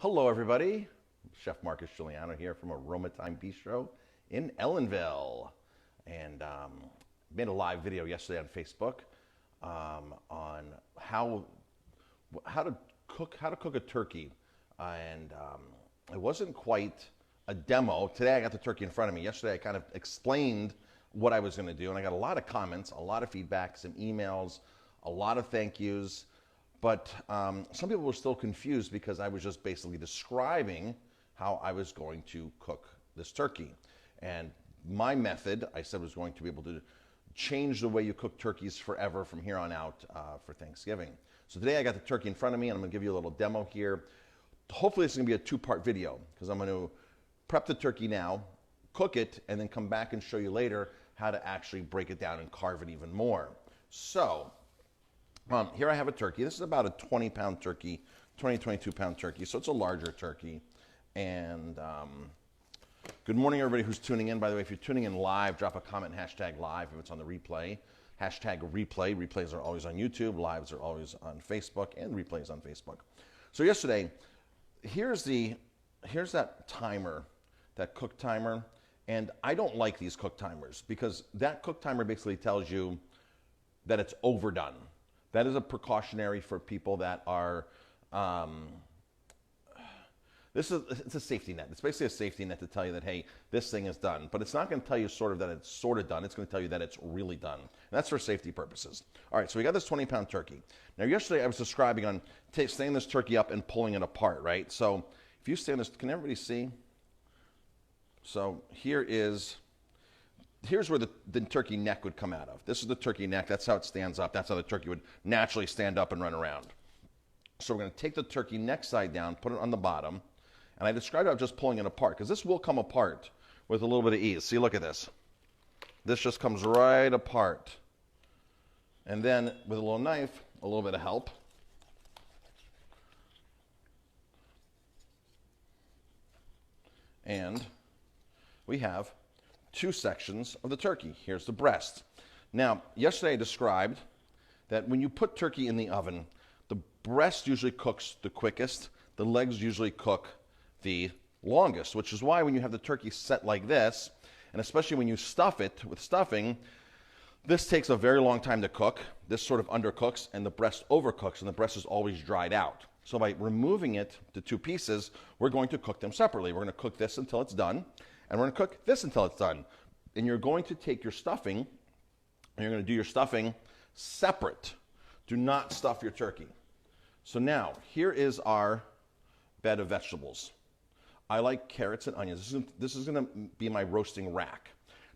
Hello, everybody. Chef Marcus Guiliano here from Aroma Time Bistro in Ellenville, and made a live video yesterday on Facebook on how to cook a turkey, and it wasn't quite a demo. Today I got the turkey in front of me. Yesterday I kind of explained what I was going to do, and I got a lot of comments, a lot of feedback, some emails, a lot of thank yous. But some people were still confused because I was just basically describing how I was going to cook this turkey. And my method, I said, was going to be able to change the way you cook turkeys forever from here on out for Thanksgiving. So today I got the turkey in front of me, and I'm going to give you a little demo here. Hopefully it's going to be a two-part video because I'm going to prep the turkey now, cook it, and then come back and show you later how to actually break it down and carve it even more. So here I have a turkey. This is about a 20-pound turkey, 22-pound turkey, so it's a larger turkey. And good morning, everybody who's tuning in. By the way, if you're tuning in live, drop a comment, hashtag live if it's on the replay. Hashtag replay. Replays are always on YouTube. Lives are always on Facebook, and replays on Facebook. So yesterday, here's that timer, that cook timer. And I don't like these cook timers because that cook timer basically tells you that it's overdone. That is a precautionary for people that are, it's a safety net. It's basically a safety net to tell you that, hey, this thing is done. But it's not going to tell you sort of that it's sort of done. It's going to tell you that it's really done. And that's for safety purposes. All right, so we got this 20-pound turkey. Now, yesterday I was describing on standing this turkey up and pulling it apart, right? So if you stand this, can everybody see? So here's where the turkey neck would come out of. This is the turkey neck. That's how it stands up. That's how the turkey would naturally stand up and run around. So we're going to take the turkey neck side down, put it on the bottom, and I described it as just pulling it apart because this will come apart with a little bit of ease. See, look at this. This just comes right apart. And then with a little knife, a little bit of help, and we have two sections of the turkey. Here's the breast. Now, yesterday I described that when you put turkey in the oven, the breast usually cooks the quickest, the legs usually cook the longest, which is why when you have the turkey set like this, and especially when you stuff it with stuffing, this takes a very long time to cook. This sort of undercooks, and the breast overcooks, and the breast is always dried out. So by removing it to two pieces, we're going to cook them separately. We're going to cook this until it's done, and we're going to cook this until it's done. And you're going to take your stuffing, and you're going to do your stuffing separate. Do not stuff your turkey. So now, here is our bed of vegetables. I like carrots and onions. This is going to be my roasting rack.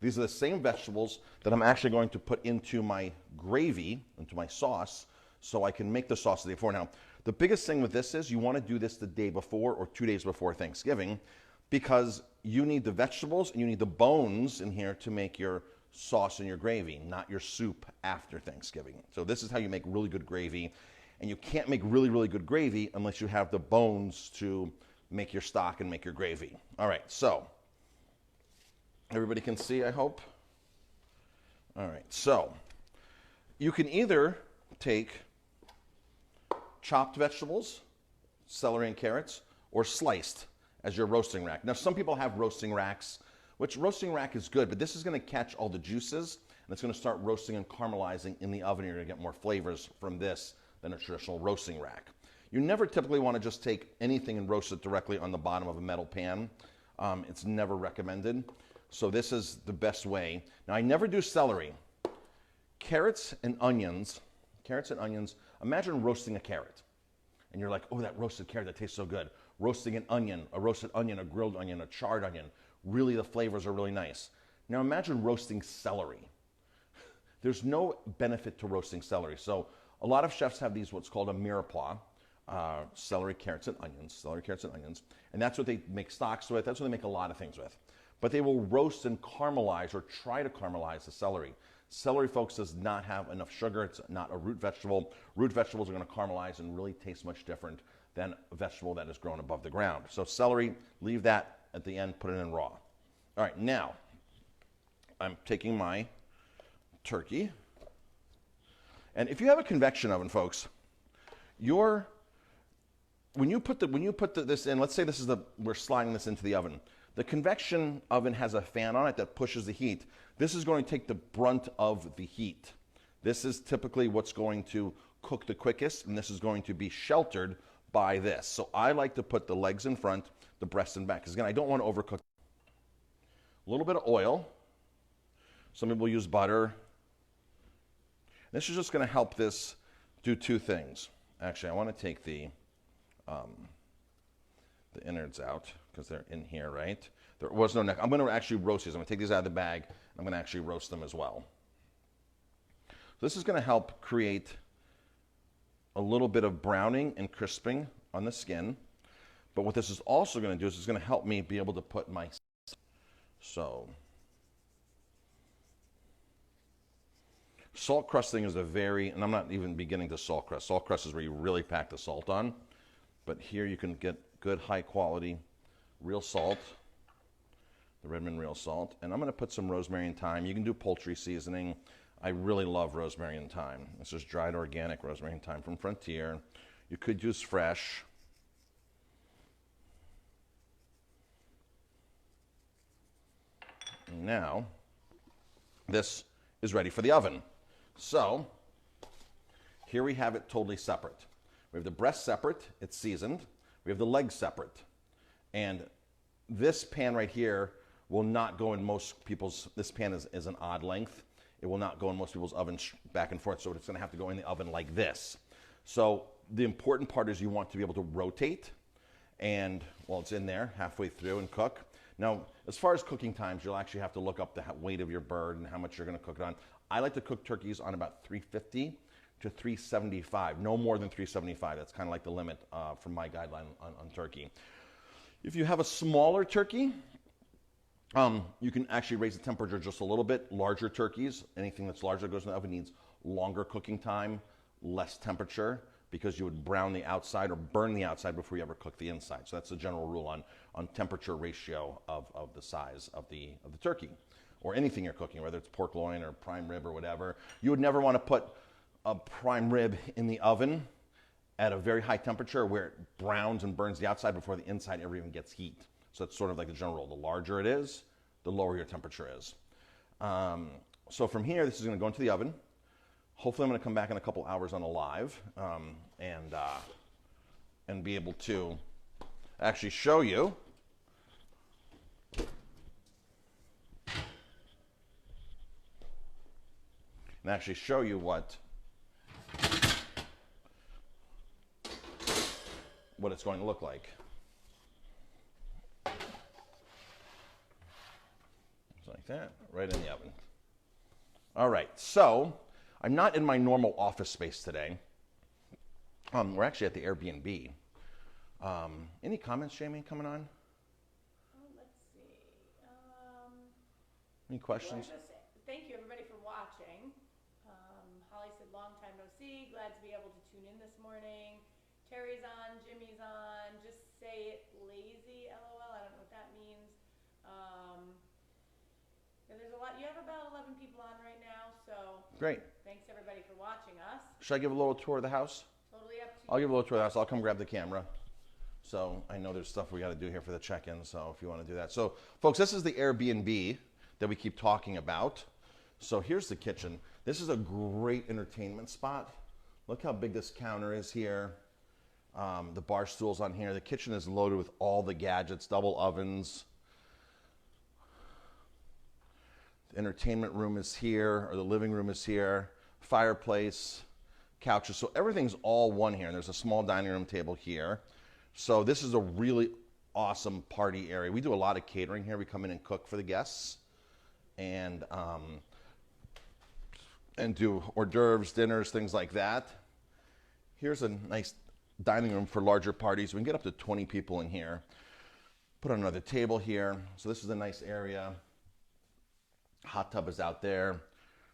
These are the same vegetables that I'm actually going to put into my gravy, into my sauce, so I can make the sauce the day before. Now, the biggest thing with this is you want to do this the day before or 2 days before Thanksgiving, because you need the vegetables and you need the bones in here to make your sauce and your gravy, not your soup after Thanksgiving. So this is how you make really good gravy. And you can't make really, really good gravy unless you have the bones to make your stock and make your gravy. All right, so everybody can see, I hope. All right, so you can either take chopped vegetables, celery and carrots, or sliced as your roasting rack. Now, some people have roasting racks, which roasting rack is good, but this is going to catch all the juices, and it's going to start roasting and caramelizing in the oven. You're going to get more flavors from this than a traditional roasting rack. You never typically want to just take anything and roast it directly on the bottom of a metal pan. It's never recommended. So this is the best way. Now, I never do celery. Carrots and onions, imagine roasting a carrot. And you're like, oh, that roasted carrot, that tastes so good. Roasting an onion, a roasted onion, a grilled onion, a charred onion. Really, the flavors are really nice. Now imagine roasting celery. There's no benefit to roasting celery. So a lot of chefs have these, what's called a mirepoix, celery, carrots, and onions, and that's what they make stocks with. That's what they make a lot of things with. But they will roast and caramelize or try to caramelize the celery. Celery, folks, does not have enough sugar. It's not a root vegetable. Root vegetables are going to caramelize and really taste much different than a vegetable that is grown above the ground. So celery, leave that at the end, put it in raw. All right, now I'm taking my turkey. And if you have a convection oven, folks, your when you put this in, let's say we're sliding this into the oven. The convection oven has a fan on it that pushes the heat. This is going to take the brunt of the heat. This is typically what's going to cook the quickest, and this is going to be sheltered by this. So I like to put the legs in front, the breast in back. Because again, I don't want to overcook. A little bit of oil. Some people use butter. This is just going to help this do two things. Actually, I want to take the innards out because they're in here, right? There was no neck. I'm going to actually roast these. I'm going to take these out of the bag. I'm going to actually roast them as well. So this is going to help create a little bit of browning and crisping on the skin. But what this is also going to do is it's going to help me be able to put my... So... Salt crusting is and I'm not even beginning to salt crust. Salt crust is where you really pack the salt on. But here you can get good high quality real salt, the Redmond real salt. And I'm going to put some rosemary and thyme. You can do poultry seasoning. I really love rosemary and thyme. This is dried organic rosemary and thyme from Frontier. You could use fresh. And now, this is ready for the oven. So, here we have it totally separate. We have the breast separate, it's seasoned. We have the legs separate. And this pan right here will not go in most people's, this pan is an odd length. It will not go in most people's ovens back and forth, so it's gonna have to go in the oven like this. So the important part is you want to be able to rotate, and well, it's in there halfway through and cook. Now, as far as cooking times, you'll actually have to look up the weight of your bird and how much you're gonna cook it on. I like to cook turkeys on about 350 to 375, no more than 375. That's kind of like the limit from my guideline on turkey. If you have a smaller turkey, you can actually raise the temperature just a little bit. Larger turkeys, anything that's larger that goes in the oven needs longer cooking time, less temperature, because you would brown the outside or burn the outside before you ever cook the inside. So that's the general rule on temperature ratio of the size of the turkey, or anything you're cooking, whether it's pork loin or prime rib or whatever. You would never want to put a prime rib in the oven at a very high temperature where it browns and burns the outside before the inside ever even gets heat. So it's sort of like the general rule. The larger it is, the lower your temperature is. So from here, this is going to go into the oven. Hopefully, I'm going to come back in a couple hours on a live and be able to actually show you what it's going to look like. Just like that, right in the oven. All right, so I'm not in my normal office space today. We're actually at the Airbnb. Any comments, Jamie, coming on? Let's see. Any questions? Thank you, everybody, for watching. Holly said, long time no see. Glad to be able to tune in this morning. Terry's on, Jimmy's on. Just say it lazy, LOL. I don't know what that means. There's a lot. You have about 11 people on right now, so great. Thanks, everybody, for watching us. Should I give a little tour of the house? Totally up to you. I'll give a little tour of the house. I'll come grab the camera. So I know there's stuff we got to do here for the check-in, so if you want to do that. So, folks, this is the Airbnb that we keep talking about. So here's the kitchen. This is a great entertainment spot. Look how big this counter is here. The bar stool's on here. The kitchen is loaded with all the gadgets, double ovens. The entertainment room is here, or the living room is here. Fireplace, couches. So everything's all one here. And there's a small dining room table here. So this is a really awesome party area. We do a lot of catering here. We come in and cook for the guests and do hors d'oeuvres, dinners, things like that. Here's a nice dining room for larger parties. We can get up to 20 people in here. Put on another table here. So this is a nice area. Hot tub is out there.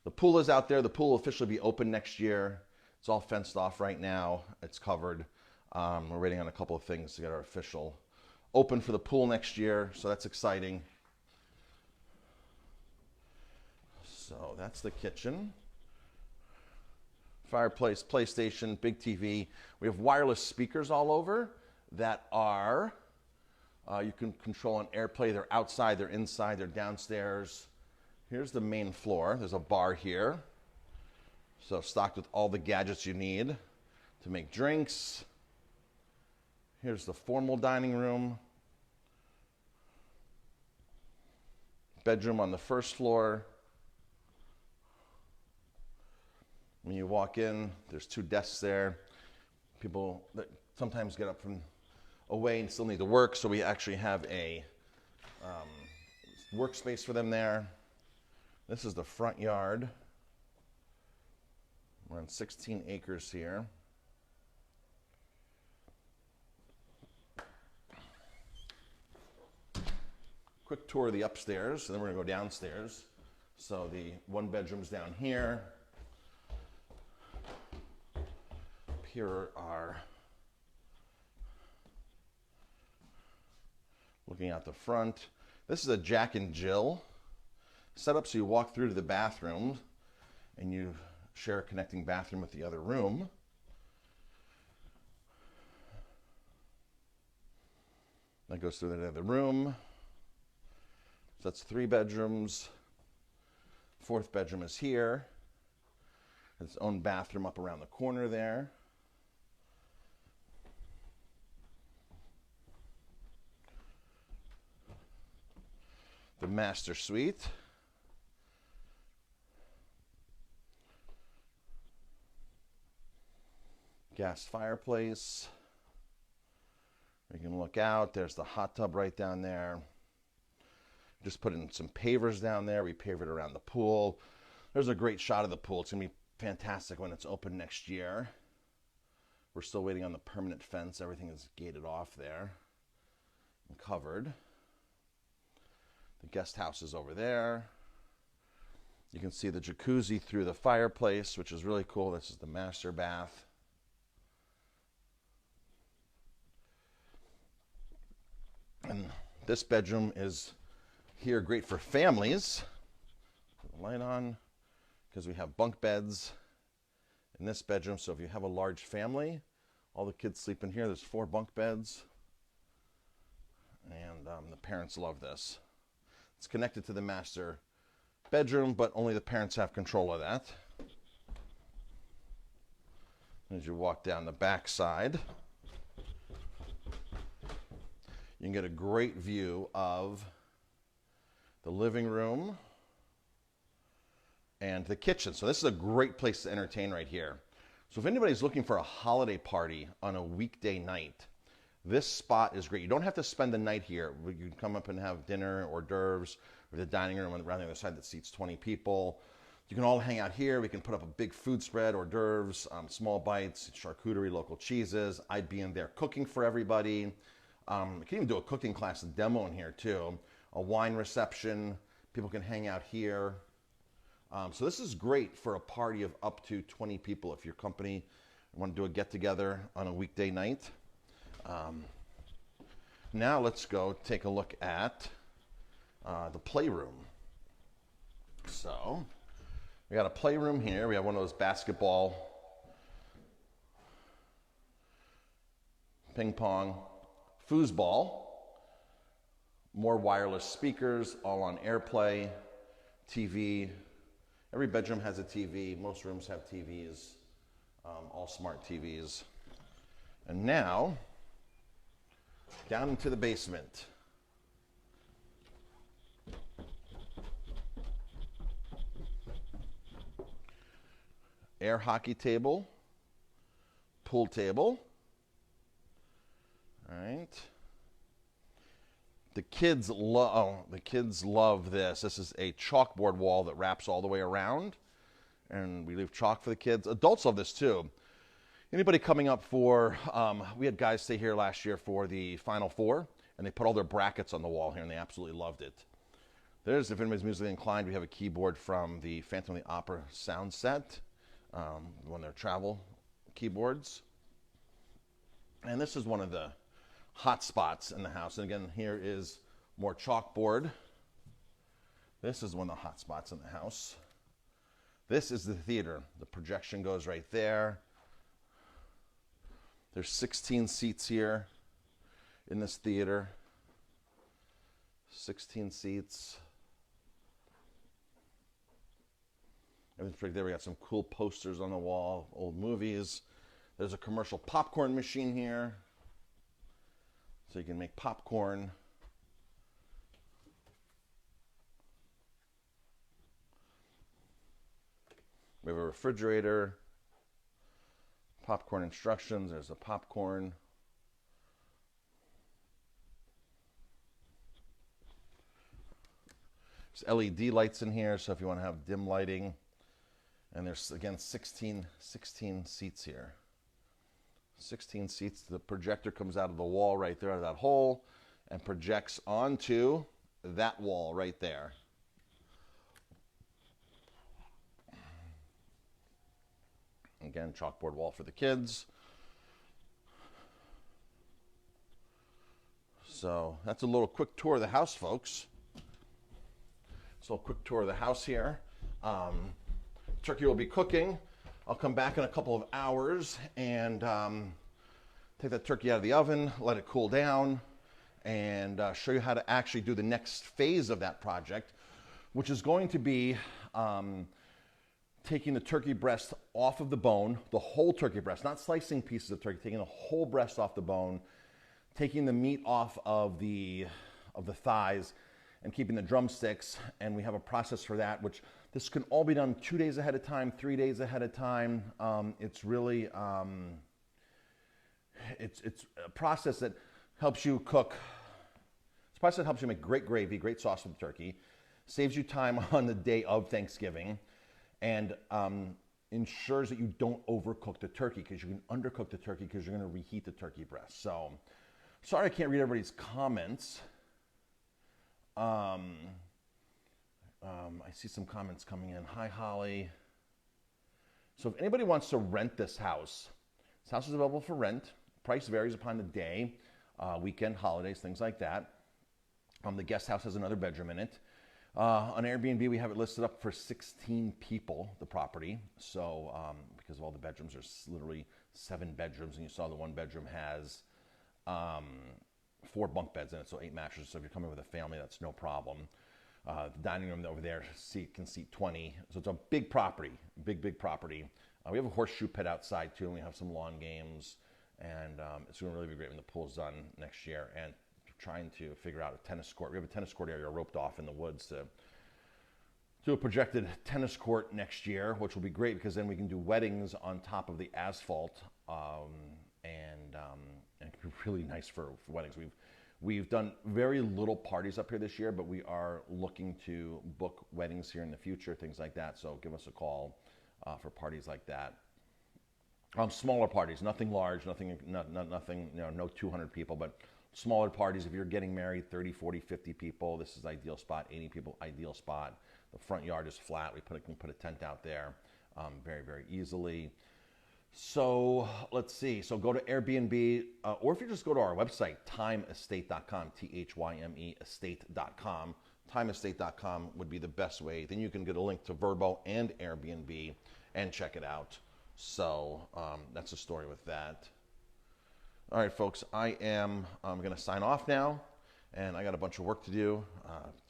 The pool is out there. The pool will officially be open next year. It's all fenced off right now. It's covered. We're waiting on a couple of things to get our official open for the pool next year. So that's exciting. So that's the kitchen. Fireplace, PlayStation, big TV. We have wireless speakers all over. that are, you can control on AirPlay. They're outside, they're inside, they're downstairs. Here's the main floor. There's a bar here. So stocked with all the gadgets you need to make drinks. Here's the formal dining room. Bedroom on the first floor. When you walk in, there's 2 desks there. People that sometimes get up from away and still need to work, so we actually have a workspace for them there. This is the front yard. We're on 16 acres here. Quick tour of the upstairs, and then we're gonna go downstairs. So the 1 bedroom's down here. Here are, looking out the front. This is a Jack and Jill set up so you walk through to the bathroom and you share a connecting bathroom with the other room. That goes through the other room. So that's 3 bedrooms. 4th bedroom is here. Its own bathroom up around the corner there. The master suite. Gas fireplace. You can look out. There's the hot tub right down there. Just put in some pavers down there. We paved it around the pool. There's a great shot of the pool. It's going to be fantastic when it's open next year. We're still waiting on the permanent fence. Everything is gated off there and covered. The guest house is over there. You can see the jacuzzi through the fireplace, which is really cool. This is the master bath. And this bedroom is here, great for families. Put the light on, because we have bunk beds in this bedroom. So if you have a large family, all the kids sleep in here. There's 4 bunk beds. And the parents love this. It's connected to the master bedroom, but only the parents have control of that. As you walk down the back side, you can get a great view of the living room and the kitchen. So this is a great place to entertain right here. So if anybody's looking for a holiday party on a weekday night, this spot is great. You don't have to spend the night here. You can come up and have dinner, hors d'oeuvres, or the dining room around the other side that seats 20 people. You can all hang out here. We can put up a big food spread, hors d'oeuvres, small bites, charcuterie, local cheeses. I'd be in there cooking for everybody. You can even do a cooking class and demo in here too. A wine reception. People can hang out here. So this is great for a party of up to 20 people if your company want to do a get-together on a weekday night. Now let's go take a look at the playroom. So we got a playroom here. We have one of those basketball, ping pong, foosball, more wireless speakers, all on AirPlay, TV. Every bedroom has a TV. Most rooms have TVs, all smart TVs. And now, down into the basement. Air hockey table, pool table. All right. The kids love this. This is a chalkboard wall that wraps all the way around, and we leave chalk for the kids. Adults love this too. Anybody coming up for, we had guys stay here last year for the Final Four, and they put all their brackets on the wall here, and they absolutely loved it. There's, if anybody's musically inclined, we have a keyboard from the Phantom of the Opera sound set, one of their travel keyboards. And this is one of the hot spots in the house. And again, here is more chalkboard. This is one of the hot spots in the house. This is the theater. The projection goes right there. There's 16 seats here. in this theater. 16 seats. Everything's pretty there. We got some cool posters on the wall, old movies. There's a commercial popcorn machine here, so you can make popcorn. We have a refrigerator, popcorn instructions. There's the popcorn. There's LED lights in here, so if you want to have dim lighting. And there's, again, 16 seats here. 16 seats. The projector comes out of the wall right there, out of that hole, and projects onto that wall right there. Again, chalkboard wall for the kids. So that's a little quick tour of the house, folks. So a quick tour of the house here. Turkey will be cooking. I'll come back in a couple of hours and take that turkey out of the oven, let it cool down, and show you how to actually do the next phase of that project, which is going to be taking the turkey breast off of the bone, the whole turkey breast, not slicing pieces of turkey, taking the whole breast off the bone, taking the meat off of the thighs, and keeping the drumsticks. And we have a process for that, which this can all be done 2 days ahead of time, 3 days ahead of time. It's really, it's a process that helps you cook. It's a process that helps you make great gravy, great sauce for the turkey, saves you time on the day of Thanksgiving, and ensures that you don't overcook the turkey, because you can undercook the turkey because you're going to reheat the turkey breast. So, sorry I can't read everybody's comments. I see some comments coming in. Hi, Holly. So if anybody wants to rent this house is available for rent. Price varies upon the day, weekend, holidays, things like that. The guest house has another bedroom in it. On Airbnb, we have it listed up for 16 people, the property. So because of all the bedrooms, there's literally 7 bedrooms, and you saw the one bedroom has 4 bunk beds in it, so 8 mattresses. So if you're coming with a family, that's no problem. The dining room over there can seat 20. So it's a big property, big property. We have a horseshoe pit outside too, and we have some lawn games. And it's going to really be great when the pool's done next year. And trying to figure out a tennis court. We have a tennis court area roped off in the woods to do a projected tennis court next year, which will be great because then we can do weddings on top of the asphalt, and it can be really nice for weddings. We've done very little parties up here this year, but we are looking to book weddings here in the future, things like that. So give us a call for parties like that. Smaller parties, nothing large, nothing, no 200 people, but smaller parties. If you're getting married, 30, 40, 50 people, this is ideal spot. 80 people, ideal spot. The front yard is flat. We can put a tent out there very easily. So let's see. So go to Airbnb, or if you just go to our website, timeestate.com, THYME estate.com. Timeestate.com would be the best way. Then you can get a link to Vrbo and Airbnb and check it out. So that's the story with that. All right, folks, I'm going to sign off now, and I got a bunch of work to do.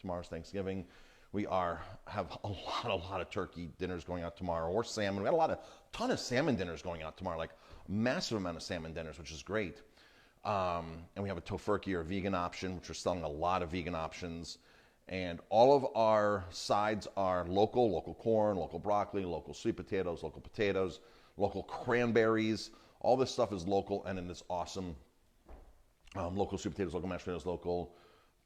Tomorrow's Thanksgiving. We have a lot of turkey dinners going out tomorrow, or salmon. We got ton of salmon dinners going out tomorrow, like a massive amount of salmon dinners, which is great. And we have a Tofurky or a vegan option, which we're selling a lot of vegan options. And all of our sides are local corn, local broccoli, local sweet potatoes, local cranberries. All this stuff is local, and it is awesome. Local sweet potatoes, local mashed potatoes, local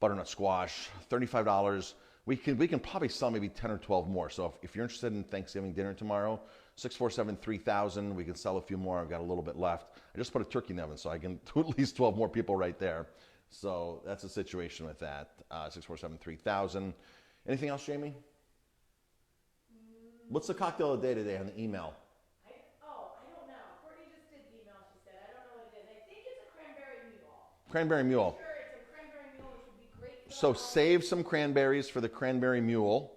butternut squash, $35. We can probably sell maybe 10 or 12 more. So if you're interested in Thanksgiving dinner tomorrow, 647-3000. We can sell a few more. I've got a little bit left. I just put a turkey in the oven, so I can do at least 12 more people right there. So that's the situation with that. 647-3000. Anything else, Jamie? What's the cocktail of the day today on the email? I don't know. Courtney just did the email, she said. I don't know what it is. I think it's a cranberry mule. Cranberry mule. I'm sure it's a cranberry mule, which would be great. So save some cranberries for the cranberry mule.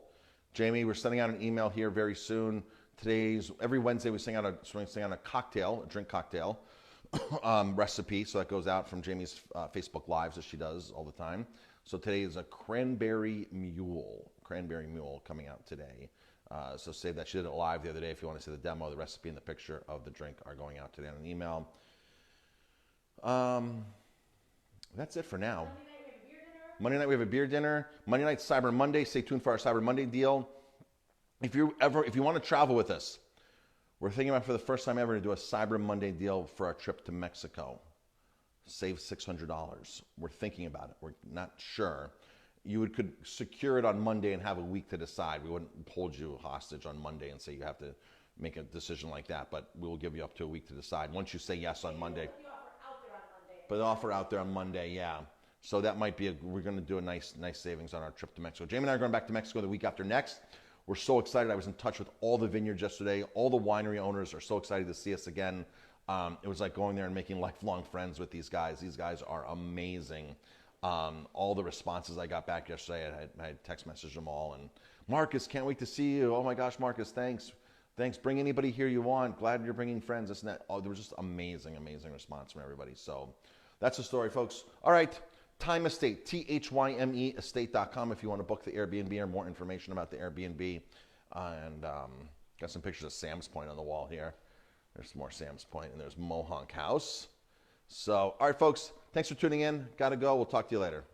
Jamie, we're sending out an email here very soon. Every Wednesday we send out a cocktail, a drink cocktail. recipe. So that goes out from Jamie's Facebook Lives that she does all the time. So today is a Cranberry Mule coming out today. So save that. She did it live the other day. If you want to see the demo, the recipe, and the picture of the drink are going out today on an email. That's it for now. Monday night we have a beer dinner. Monday night Cyber Monday. Stay tuned for our Cyber Monday deal. If you want to travel with us, we're thinking about for the first time ever to do a Cyber Monday deal for our trip to Mexico. Save $600. We're thinking about it. We're not sure. You could secure it on Monday and have a week to decide. We wouldn't hold you hostage on Monday and say you have to make a decision like that, but we will give you up to a week to decide. Once you say yes on Monday. But the offer out there on Monday, yeah. So that might be we're going to do a nice savings on our trip to Mexico. Jamie and I are going back to Mexico the week after next. We're so excited. I was in touch with all the vineyards yesterday. All the winery owners are so excited to see us again. It was like going there and making lifelong friends with these guys. These guys are amazing. All the responses I got back yesterday, I had text messaged them all. And Marcus, can't wait to see you. Oh my gosh, Marcus, thanks. Bring anybody here you want. Glad you're bringing friends. This and that. Oh, there was just amazing response from everybody. So that's the story, folks. All right. Time Estate, THYME estate.com if you want to book the Airbnb or more information about the Airbnb. And got some pictures of Sam's Point on the wall here. There's more Sam's Point, and there's Mohonk House. So, all right, folks, thanks for tuning in. Got to go. We'll talk to you later.